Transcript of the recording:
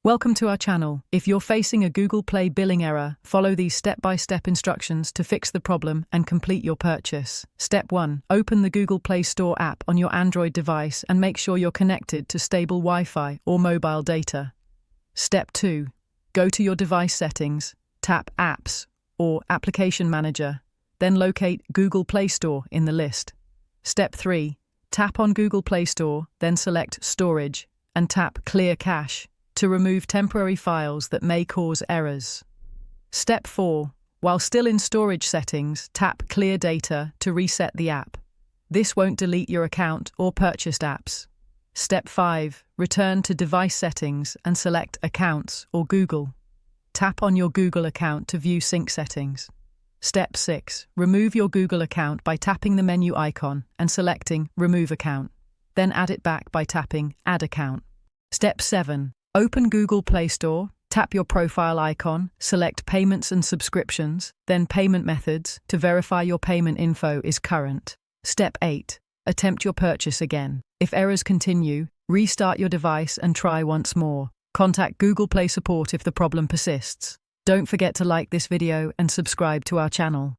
Welcome to our channel. If you're facing a Google Play billing error, follow these step-by-step instructions to fix the problem and complete your purchase. Step 1. Open the Google Play Store app on your Android device and make sure you're connected to stable Wi-Fi or mobile data. Step 2. Go to your device settings, tap Apps or Application Manager, then locate Google Play Store in the list. Step 3. Tap on Google Play Store, then select Storage and tap Clear Cache to remove temporary files that may cause errors. Step 4. While still in storage settings, tap Clear Data to reset the app. This won't delete your account or purchased apps. Step 5. Return to device settings and select Accounts or Google. Tap on your Google account to view sync settings. Step 6. Remove your Google account by tapping the menu icon and selecting Remove Account. Then add it back by tapping Add Account. Step 7. Open Google Play Store, tap your profile icon, select Payments and Subscriptions, then Payment Methods to verify your payment info is current. Step 8. Attempt your purchase again. If errors continue, restart your device and try once more. Contact Google Play Support if the problem persists. Don't forget to like this video and subscribe to our channel.